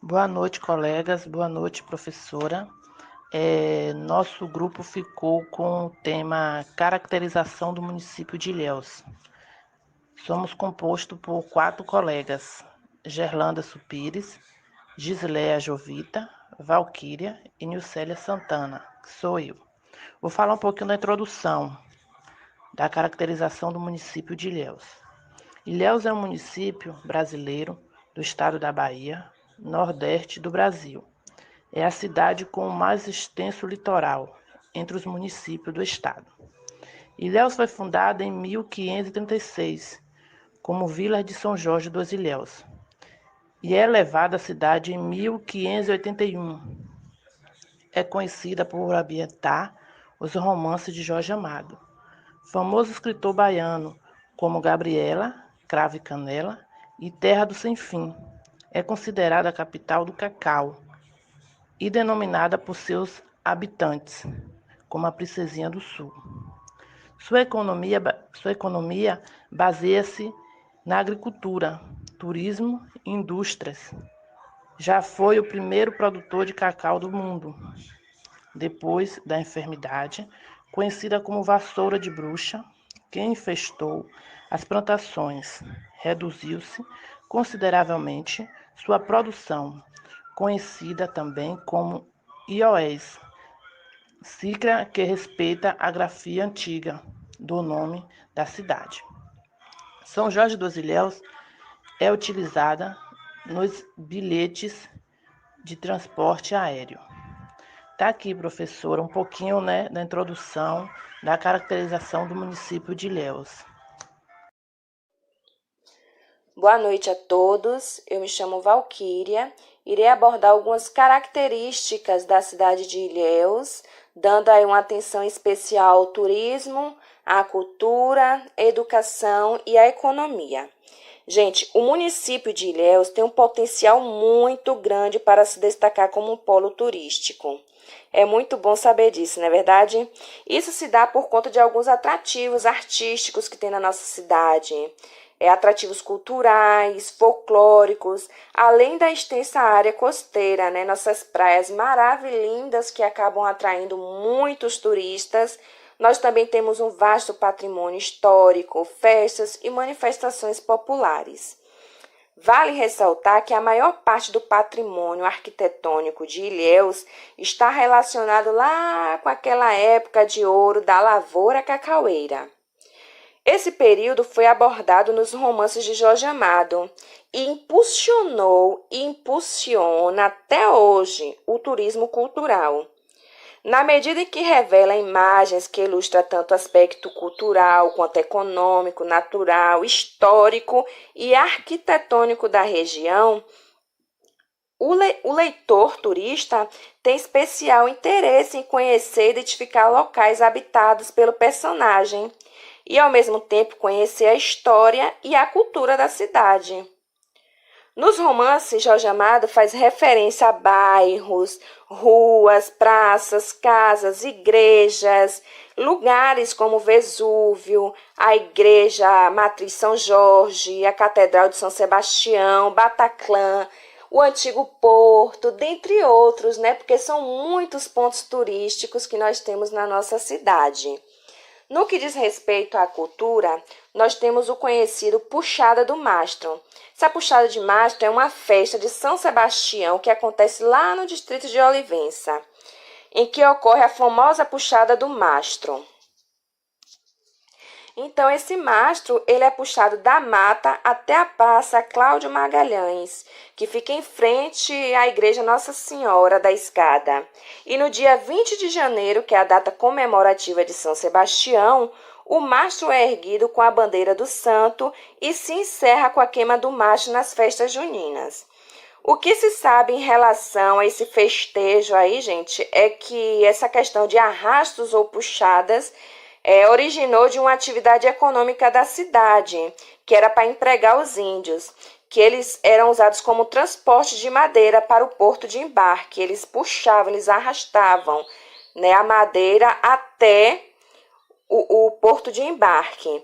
Boa noite, colegas. Boa noite, professora. Nosso grupo ficou com o tema Caracterização do município de Ilhéus. Somos compostos por 4 colegas: Gerlanda Supires, Gisleia Jovita, Valquíria e Nilcélia Santana, que sou eu. Vou falar um pouquinho da introdução da caracterização do município de Ilhéus. Ilhéus é um município brasileiro do estado da Bahia, nordeste do Brasil. É a cidade com o mais extenso litoral entre os municípios do estado. Ilhéus foi fundada em 1536 como Vila de São Jorge dos Ilhéus e é elevada à cidade em 1581. É conhecida por ambientar os romances de Jorge Amado, famoso escritor baiano como Gabriela, Cravo e Canela e Terra do Sem Fim. É considerada a capital do cacau e denominada por seus habitantes como a Princesinha do Sul. Sua economia baseia-se na agricultura, turismo e indústrias. Já foi o primeiro produtor de cacau do mundo, depois da enfermidade, conhecida como vassoura de bruxa, que infestou as plantações. Reduziu-se consideravelmente sua produção, conhecida também como IOS, sigla que respeita a grafia antiga do nome da cidade. São Jorge dos Ilhéus é utilizada nos bilhetes de transporte aéreo. Está aqui, professora, um pouquinho, da introdução da caracterização do município de Ilhéus. Boa noite a todos, eu me chamo Valquíria, irei abordar algumas características da cidade de Ilhéus, dando aí uma atenção especial ao turismo, à cultura, à educação e à economia. Gente, o município de Ilhéus tem um potencial muito grande para se destacar como um polo turístico. É muito bom saber disso, não é verdade? Isso se dá por conta de alguns atrativos artísticos que tem na nossa cidade. Atrativos culturais, folclóricos, além da extensa área costeira, nossas praias maravilhindas que acabam atraindo muitos turistas. Nós também temos um vasto patrimônio histórico, festas e manifestações populares. Vale ressaltar que a maior parte do patrimônio arquitetônico de Ilhéus está relacionado lá com aquela época de ouro da lavoura cacaueira. Esse período foi abordado nos romances de Jorge Amado e impulsionou e impulsiona até hoje o turismo cultural. Na medida em que revela imagens que ilustram tanto o aspecto cultural quanto econômico, natural, histórico e arquitetônico da região, o leitor turista tem especial interesse em conhecer e identificar locais habitados pelo personagem e, ao mesmo tempo, conhecer a história e a cultura da cidade. Nos romances, Jorge Amado faz referência a bairros, ruas, praças, casas, igrejas, lugares como Vesúvio, a Igreja Matriz São Jorge, a Catedral de São Sebastião, Bataclan, o antigo Porto, dentre outros, porque são muitos pontos turísticos que nós temos na nossa cidade. No que diz respeito à cultura, nós temos o conhecido Puxada do Mastro. Essa Puxada de Mastro é uma festa de São Sebastião que acontece lá no distrito de Olivença, em que ocorre a famosa Puxada do Mastro. Então, esse mastro ele é puxado da mata até a Praça Cláudio Magalhães, que fica em frente à Igreja Nossa Senhora da Escada. E no dia 20 de janeiro, que é a data comemorativa de São Sebastião, o mastro é erguido com a bandeira do santo e se encerra com a queima do mastro nas festas juninas. O que se sabe em relação a esse festejo aí, gente, é que essa questão de arrastos ou puxadas originou de uma atividade econômica da cidade, que era para empregar os índios, que eles eram usados como transporte de madeira para o porto de embarque. Eles puxavam, eles arrastavam a madeira até o porto de embarque.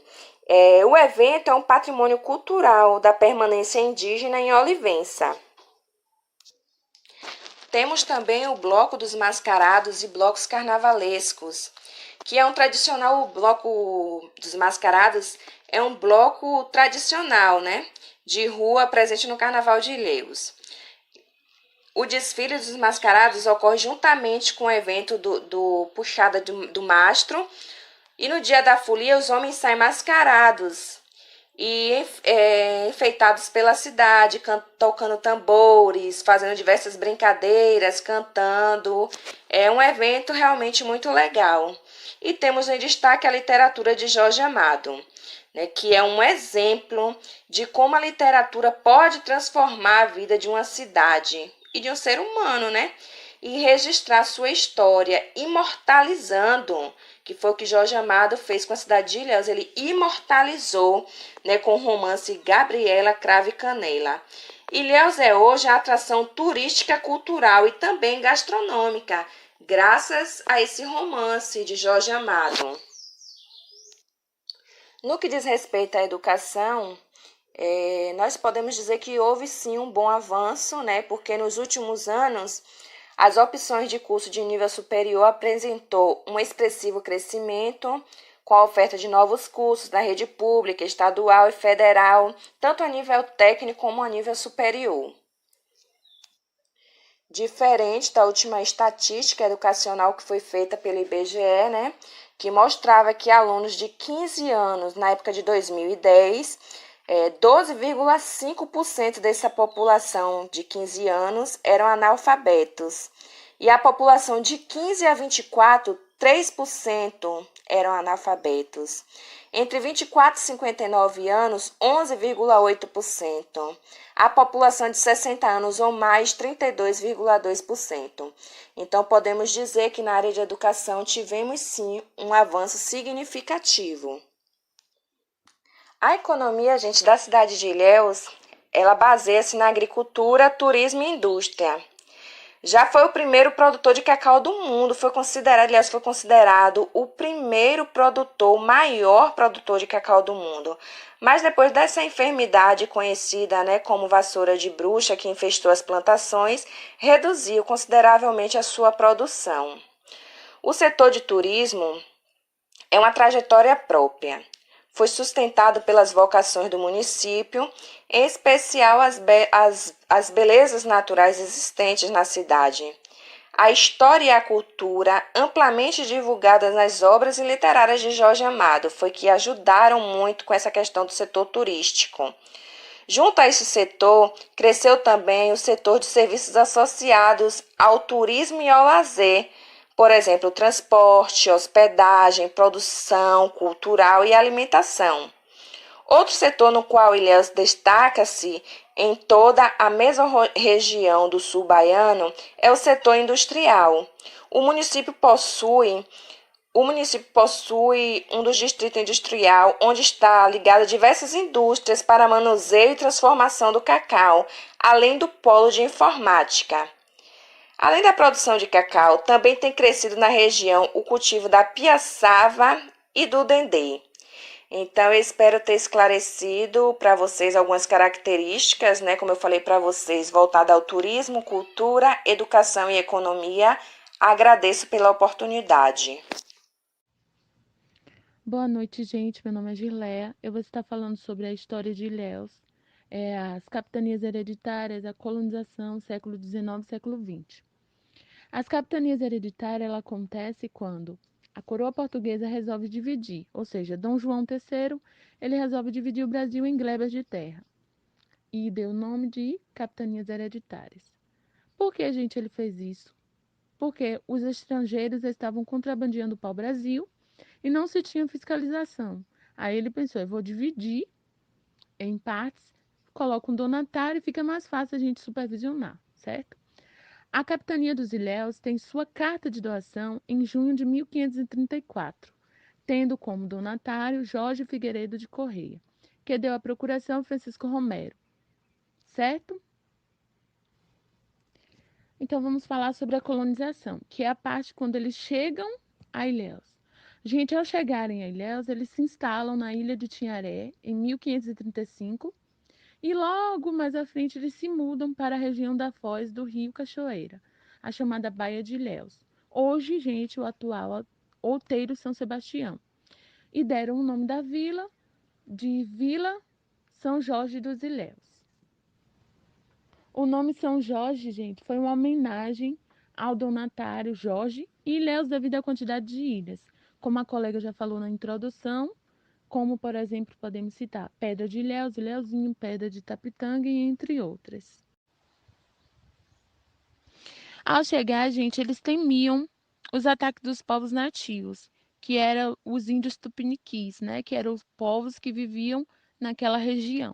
O evento é um patrimônio cultural da permanência indígena em Olivença. Temos também o Bloco dos Mascarados e blocos carnavalescos, que é um tradicional. O Bloco dos Mascarados é um bloco tradicional, né, de rua presente no Carnaval de Ilhéus. O desfile dos mascarados ocorre juntamente com o evento do Puxada do Mastro, e no dia da folia os homens saem mascarados e enfeitados pela cidade, tocando tambores, fazendo diversas brincadeiras, cantando. É um evento realmente muito legal. E temos em destaque a literatura de Jorge Amado, né, que é um exemplo de como a literatura pode transformar a vida de uma cidade e de um ser humano, né? E registrar sua história, imortalizando, que foi o que Jorge Amado fez com a cidade de Ilhéus. Ele imortalizou, né, com o romance Gabriela, Cravo e Canela. Ilhéus é hoje a atração turística, cultural e também gastronômica, graças a esse romance de Jorge Amado. No que diz respeito à educação, nós podemos dizer que houve sim um bom avanço, né? Porque nos últimos anos as opções de curso de nível superior apresentou um expressivo crescimento com a oferta de novos cursos na rede pública, estadual e federal, tanto a nível técnico como a nível superior. Diferente da última estatística educacional que foi feita pelo IBGE, né, que mostrava que alunos de 15 anos, na época de 2010, 12,5% dessa população de 15 anos eram analfabetos. E a população de 15 a 24, 3% eram analfabetos. Entre 24 e 59 anos, 11,8%. A população de 60 anos ou mais, 32,2%. Então, podemos dizer que na área de educação tivemos sim um avanço significativo. A economia, gente, da cidade de Ilhéus, ela baseia-se na agricultura, turismo e indústria. Já foi o primeiro produtor de cacau do mundo, foi considerado o primeiro produtor, o maior produtor de cacau do mundo. Mas depois dessa enfermidade conhecida, né, como vassoura de bruxa, que infestou as plantações, reduziu consideravelmente a sua produção. O setor de turismo é uma trajetória própria. Foi sustentado pelas vocações do município, em especial as belezas naturais existentes na cidade. A história e a cultura, amplamente divulgadas nas obras literárias de Jorge Amado, foi que ajudaram muito com essa questão do setor turístico. Junto a esse setor, cresceu também o setor de serviços associados ao turismo e ao lazer, por exemplo, transporte, hospedagem, produção cultural e alimentação. Outro setor no qual Ilhéus destaca-se em toda a mesma região do sul baiano é o setor industrial. O município possui um dos distritos industrial onde está ligado a diversas indústrias para manuseio e transformação do cacau, além do polo de informática. Além da produção de cacau, também tem crescido na região o cultivo da piaçava e do dendê. Então, eu espero ter esclarecido para vocês algumas características, né, como eu falei para vocês, voltada ao turismo, cultura, educação e economia. Agradeço pela oportunidade. Boa noite, gente. Meu nome é Gileia. Eu vou estar falando sobre a história de Ilhéus, as capitanias hereditárias, a colonização, século XIX, século XX. As capitanias hereditárias ela acontece quando a coroa portuguesa resolve dividir, ou seja, Dom João III ele resolve dividir o Brasil em glebas de terra e deu o nome de capitanias hereditárias. Por que, gente, ele fez isso? Porque os estrangeiros estavam contrabandeando o pau-brasil e não se tinha fiscalização. Aí ele pensou, eu vou dividir em partes, coloco um donatário e fica mais fácil a gente supervisionar, certo? A capitania dos Ilhéus tem sua carta de doação em junho de 1534, tendo como donatário Jorge Figueiredo de Correia, que deu a procuração Francisco Romero, certo? Então vamos falar sobre a colonização, que é a parte quando eles chegam a Ilhéus. Gente, ao chegarem a Ilhéus, eles se instalam na ilha de Tinharé em 1535 e logo mais à frente eles se mudam para a região da foz do Rio Cachoeira, a chamada Baía de Ilhéus. Hoje, gente, o atual Outeiro São Sebastião. E deram o nome da vila de Vila São Jorge dos Ilhéus. O nome São Jorge, gente, foi uma homenagem ao donatário Jorge e Ilhéus devido à quantidade de ilhas. Como a colega já falou na introdução, como, por exemplo, podemos citar Pedra de Ilhéus, Ilhéusinho, Pedra de Tapitanga e entre outras. Ao chegar, gente, eles temiam os ataques dos povos nativos, que eram os índios tupiniquis, né, que eram os povos que viviam naquela região.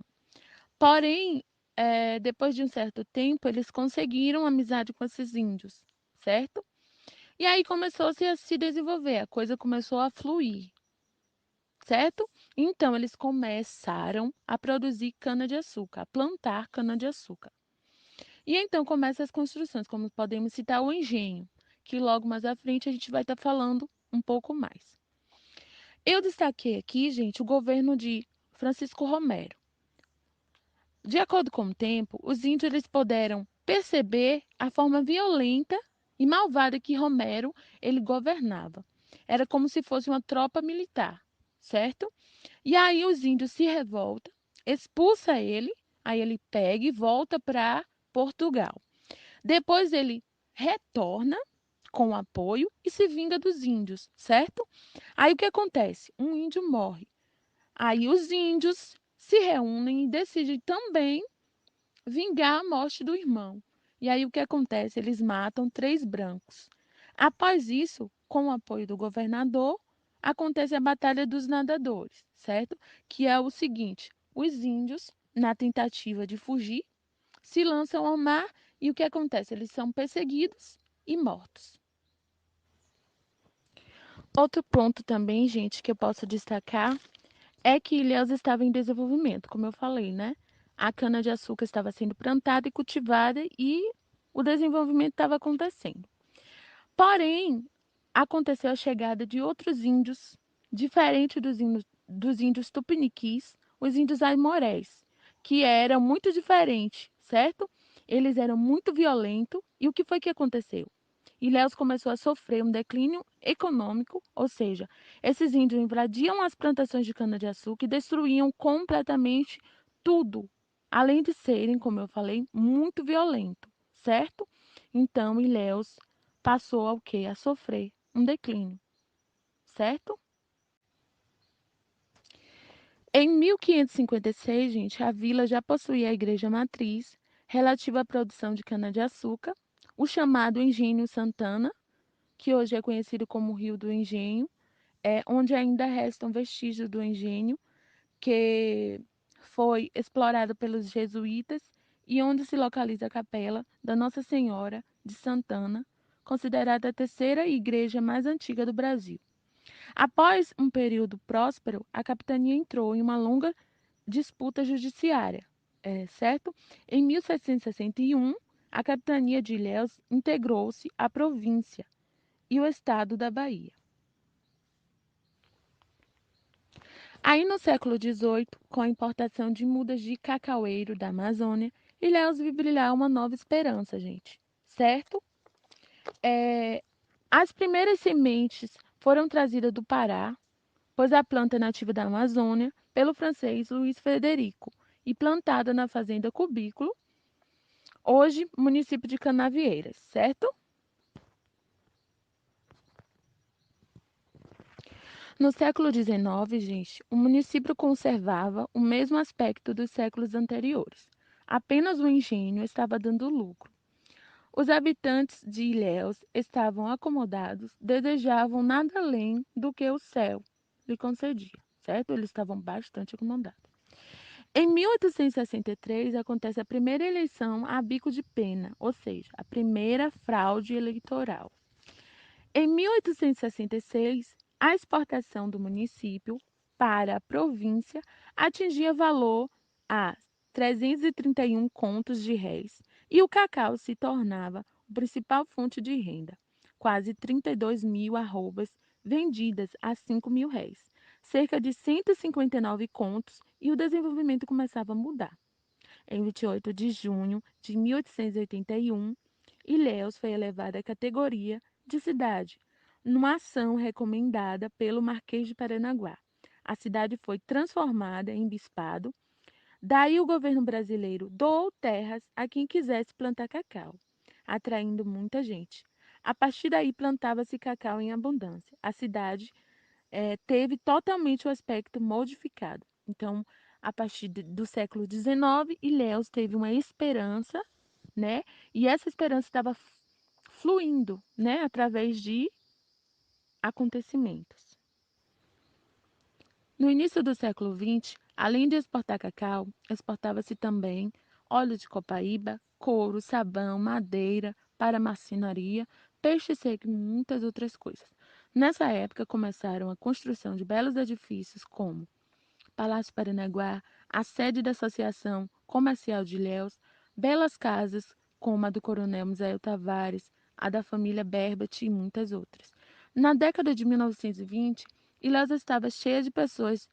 Porém, depois de um certo tempo, eles conseguiram amizade com esses índios, certo? E aí começou-se a se desenvolver, a coisa começou a fluir, certo? Então, eles começaram a produzir cana-de-açúcar, a plantar cana-de-açúcar. E então começam as construções, como podemos citar o engenho, que logo mais à frente a gente vai estar falando um pouco mais. Eu destaquei aqui, gente, o governo de Francisco Romero. De acordo com o tempo, os índios eles puderam perceber a forma violenta e malvada que Romero ele governava. Era como se fosse uma tropa militar, certo? E aí os índios se revoltam, expulsa ele, aí ele pega e volta para Portugal. Depois ele retorna com apoio e se vinga dos índios, certo? Aí o que acontece? Um índio morre. Aí os índios se reúnem e decidem também vingar a morte do irmão. E aí o que acontece? Eles matam 3 brancos. Após isso, com o apoio do governador, acontece a Batalha dos Nadadores, certo? Que é o seguinte: os índios, na tentativa de fugir, se lançam ao mar e o que acontece? Eles são perseguidos e mortos. Outro ponto também, gente, que eu posso destacar é que Ilhéus estava em desenvolvimento, como eu falei, né? A cana-de-açúcar estava sendo plantada e cultivada e o desenvolvimento estava acontecendo. Porém, aconteceu a chegada de outros índios, diferente dos índios tupiniquis, os índios aimorés, que eram muito diferentes, certo? Eles eram muito violentos e o que foi que aconteceu? Ilhéus começou a sofrer um declínio econômico, ou seja, esses índios invadiam as plantações de cana-de-açúcar e destruíam completamente tudo, além de serem, como eu falei, muito violentos, certo? Então, Ilhéus passou ao quê? A sofrer um declínio, certo? Em 1556, gente, a vila já possuía a igreja matriz relativa à produção de cana-de-açúcar, o chamado Engenho Santana, que hoje é conhecido como Rio do Engenho, onde ainda restam vestígios do engenho, que foi explorado pelos jesuítas e onde se localiza a capela da Nossa Senhora de Santana, considerada a terceira igreja mais antiga do Brasil. Após um período próspero, a capitania entrou em uma longa disputa judiciária, certo? Em 1761, a capitania de Ilhéus integrou-se à província e o estado da Bahia. Aí no século XVIII, com a importação de mudas de cacaueiro da Amazônia, Ilhéus viu brilhar uma nova esperança, gente, certo? As primeiras sementes foram trazidas do Pará, pois a planta é nativa da Amazônia, pelo francês Luiz Frederico, e plantada na fazenda Cubículo, hoje município de Canavieiras, certo? No século XIX, gente, o município conservava o mesmo aspecto dos séculos anteriores. Apenas o engenho estava dando lucro. Os habitantes de Ilhéus estavam acomodados, desejavam nada além do que o céu lhe concedia, certo? Eles estavam bastante acomodados. Em 1863, acontece a primeira eleição a bico de pena, ou seja, a primeira fraude eleitoral. Em 1866, a exportação do município para a província atingia valor a 331 contos de réis e o cacau se tornava a principal fonte de renda, quase 32 mil arrobas vendidas a 5 mil réis, cerca de 159 contos e o desenvolvimento começava a mudar. Em 28 de junho de 1881, Ilhéus foi elevada à categoria de cidade, numa ação recomendada pelo Marquês de Paranaguá. A cidade foi transformada em bispado. Daí o governo brasileiro doou terras a quem quisesse plantar cacau, atraindo muita gente. A partir daí plantava-se cacau em abundância. A cidade teve totalmente o aspecto modificado. Então, a partir do século XIX, Ilhéus teve uma esperança, né? E essa esperança estava fluindo, né? Através de acontecimentos. No início do século XX, além de exportar cacau, exportava-se também óleo de copaíba, couro, sabão, madeira para marcenaria, peixe seco e muitas outras coisas. Nessa época começaram a construção de belos edifícios como Palácio Paranaguá, a sede da Associação Comercial de Ilhéus, belas casas como a do Coronel Misael Tavares, a da família Berbet e muitas outras. Na década de 1920, Ilhéus estava cheia de pessoas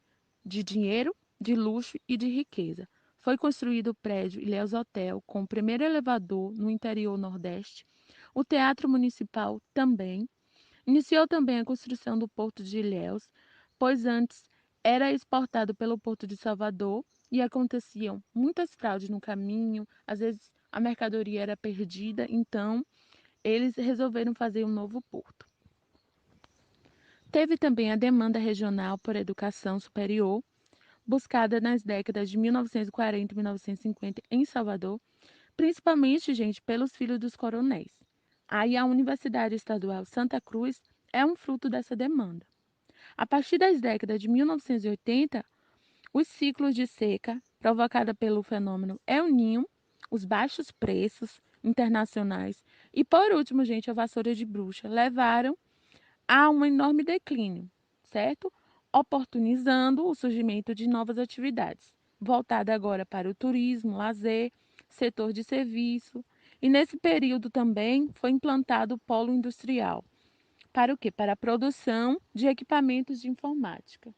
de dinheiro, de luxo e de riqueza. Foi construído o prédio Ilhéus Hotel, com o primeiro elevador no interior nordeste. O Teatro Municipal também. Iniciou também a construção do Porto de Ilhéus, pois antes era exportado pelo Porto de Salvador e aconteciam muitas fraudes no caminho, às vezes a mercadoria era perdida, então eles resolveram fazer um novo porto. Teve também a demanda regional por educação superior, buscada nas décadas de 1940 e 1950 em Salvador, principalmente, gente, pelos filhos dos coronéis. Aí a Universidade Estadual Santa Cruz é um fruto dessa demanda. A partir das décadas de 1980, os ciclos de seca provocada pelo fenômeno El Niño, os baixos preços internacionais e, por último, gente, a vassoura de bruxa levaram a um enorme declínio, certo? Oportunizando o surgimento de novas atividades, voltada agora para o turismo, lazer, setor de serviço. E nesse período também foi implantado o polo industrial. Para o quê? Para a produção de equipamentos de informática.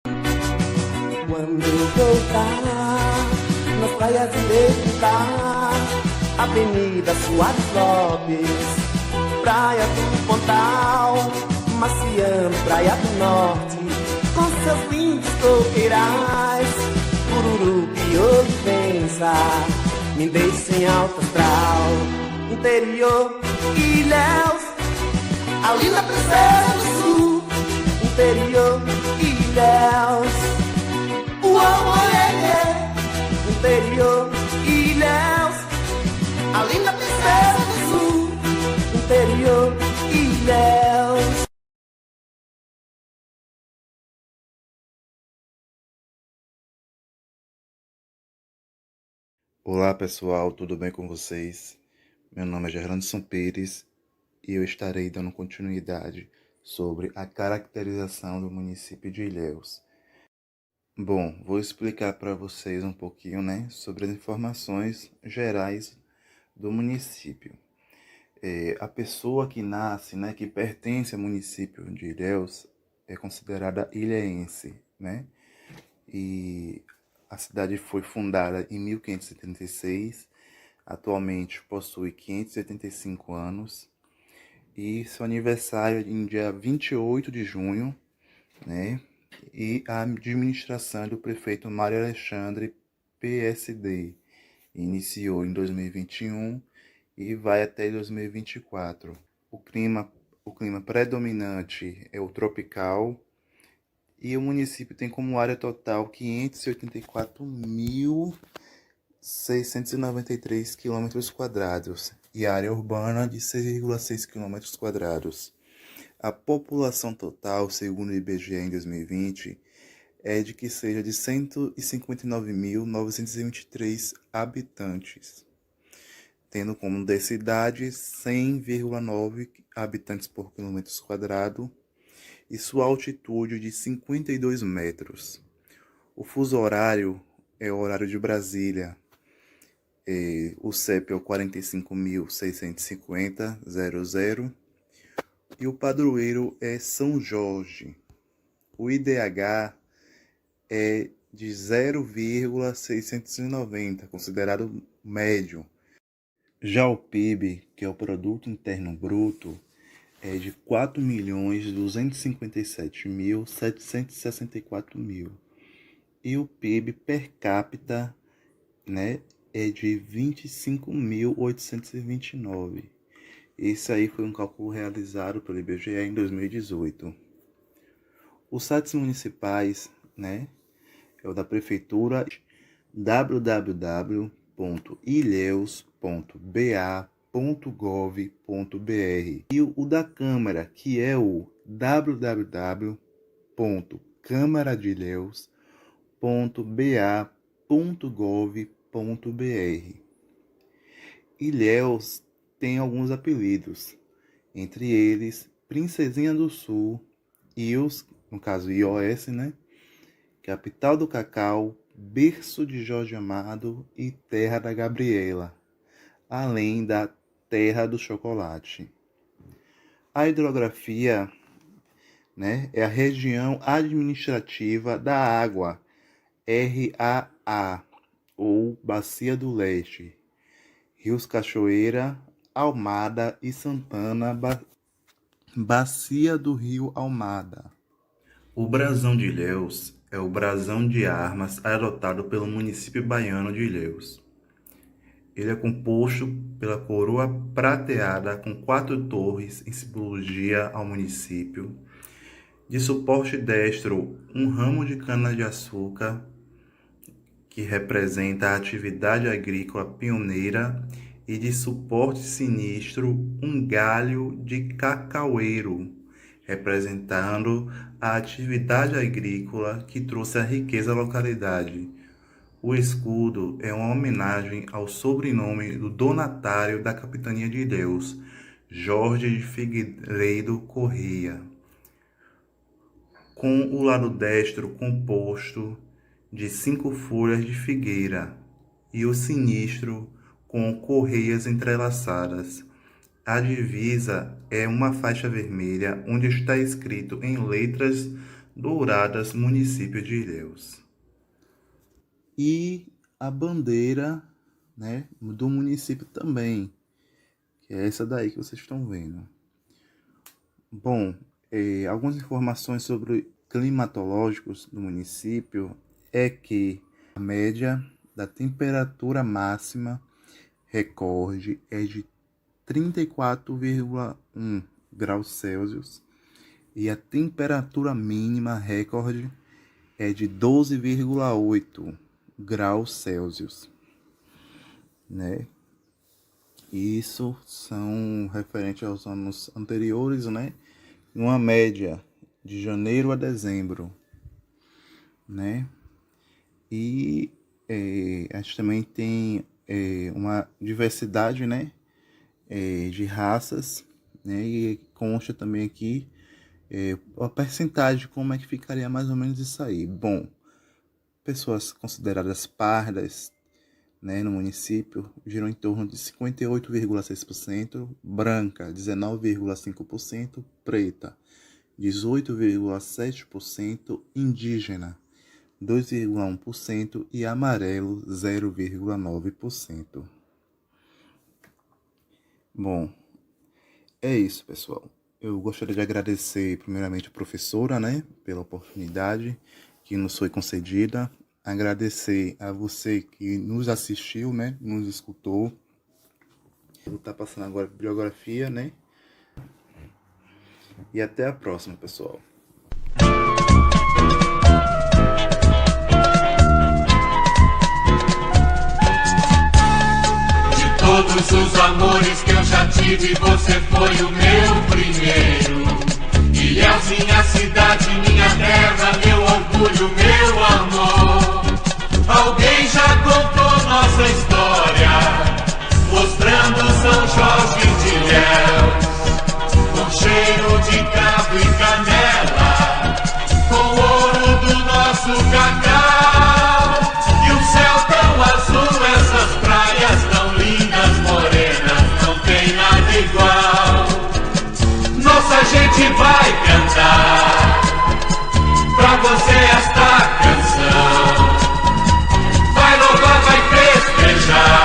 Quando eu voltar nas praias de Levitar, Avenida Soares Lopes, Praia do Pontal, Maciano, Praia do Norte, com seus lindos coqueirais, Cururu e Olivença, me deixa em alto astral. Interior, Ilhéus, a linda princesa do sul. Interior, Ilhéus, uau, interior, Ilhéus, a linda princesa do sul. Interior, Ilhéus. Olá pessoal, tudo bem com vocês? Meu nome é Gerlandson Pires e eu estarei dando continuidade sobre a caracterização do município de Ilhéus. Bom, vou explicar para vocês um pouquinho, sobre as informações gerais do município. A pessoa que nasce, que pertence ao município de Ilhéus é considerada ilhéense, E a cidade foi fundada em 1576, atualmente possui 585 anos e seu aniversário é em dia 28 de junho, E a administração do prefeito Mário Alexandre, PSD, iniciou em 2021 e vai até 2024. O clima predominante é o tropical, e o município tem como área total 584.693 km² e área urbana de 6,6 km². A população total, segundo o IBGE em 2020, é de que seja de 159.923 habitantes, tendo como densidade 100,9 habitantes por km², e sua altitude de 52 metros. O fuso horário é o horário de Brasília. O CEP é o 45.650.00 e o padroeiro é São Jorge. O IDH é de 0,690, considerado médio. Já o PIB, que é o Produto Interno Bruto, é de 4.257.764. E o PIB per capita, né, é de 25.829. Esse aí foi um cálculo realizado pelo IBGE em 2018. Os sites municipais, né, é o da Prefeitura, www.ilheus.ba.gov.br, e o da Câmara, que é o www.câmaradeilheus.ba.gov.br. Ilhéus tem alguns apelidos, entre eles Princesinha do Sul, IOS, no caso IOS, né? Capital do Cacau, Berço de Jorge Amado e Terra da Gabriela, além da Terra do Chocolate. A hidrografia, né, é a região administrativa da água, RAA, ou Bacia do Leste, Rios Cachoeira, Almada e Santana, Bacia do Rio Almada. O brasão de Ilhéus é o brasão de armas adotado pelo município baiano de Ilhéus. Ele é composto pela coroa prateada com 4 torres em simbologia ao município, de suporte destro um ramo de cana-de-açúcar, que representa a atividade agrícola pioneira, e de suporte sinistro um galho de cacaueiro, representando a atividade agrícola que trouxe a riqueza à localidade. O escudo é uma homenagem ao sobrenome do donatário da capitania de Ilhéus, Jorge de Figueiredo Corrêa, com o lado destro composto de 5 folhas de figueira e o sinistro com correias entrelaçadas. A divisa é uma faixa vermelha onde está escrito em letras douradas município de Ilhéus. E a bandeira, né, do município também, que é essa daí que vocês estão vendo. Bom, algumas informações sobre climatológicos do município é que a média da temperatura máxima recorde é de 34,1 graus Celsius e a temperatura mínima recorde é de 12,8 graus Celsius, né? Isso são referentes aos anos anteriores, né? Uma média de janeiro a dezembro, né? E a gente também tem uma diversidade, né, de raças, né, e consta também aqui a percentagem, como é que ficaria mais ou menos isso aí. Bom, pessoas consideradas pardas, né, no município giram em torno de 58,6%, branca 19,5%, preta 18,7%, indígena 2,1% e amarelo 0,9%. Bom, é isso, pessoal. Eu gostaria de agradecer primeiramente a professora, né, pela oportunidade que nos foi concedida. Agradecer a você que nos assistiu, né, nos escutou. Eu vou estar passando agora a bibliografia, né? E até a próxima, pessoal. Todos os amores que eu já tive, você foi o meu primeiro. Ilhéus, minha cidade, minha terra, meu orgulho, meu amor. Alguém já contou nossa história, mostrando São Jorge de Ilhéus, com cheiro de cravo e canela, com o ouro do nosso cacau, e o céu tão azul, essas praias tão lindas, morenas, não tem nada igual. Nossa gente vai cantar pra você esta canção, vai louvar, vai festejar.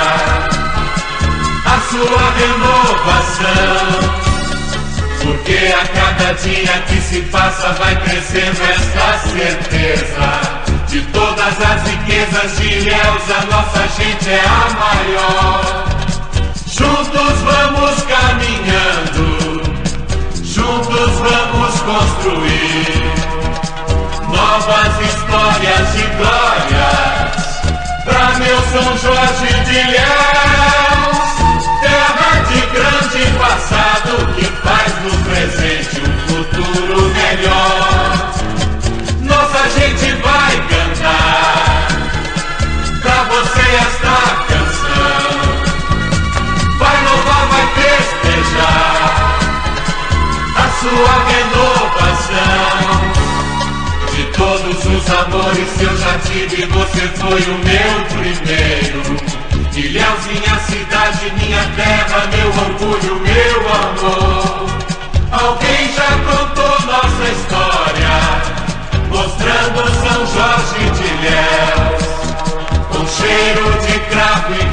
dia que se passa vai crescendo esta certeza. De todas as riquezas de Ilhéus, a nossa gente é a maior. Juntos vamos caminhando, juntos vamos construir novas histórias de glórias pra meu São Jorge de Ilhéus. Terra de grande passado que faz no presente um futuro melhor. Nossa gente vai cantar pra você esta canção. Vai louvar, vai festejar a sua renovação. De todos os amores que eu já tive, você foi o meu primeiro. Ilhéus, minha cidade, minha terra, meu orgulho, meu amor. Alguém já contou nossa história, mostrando São Jorge de Ilhéus, com cheiro de cravo e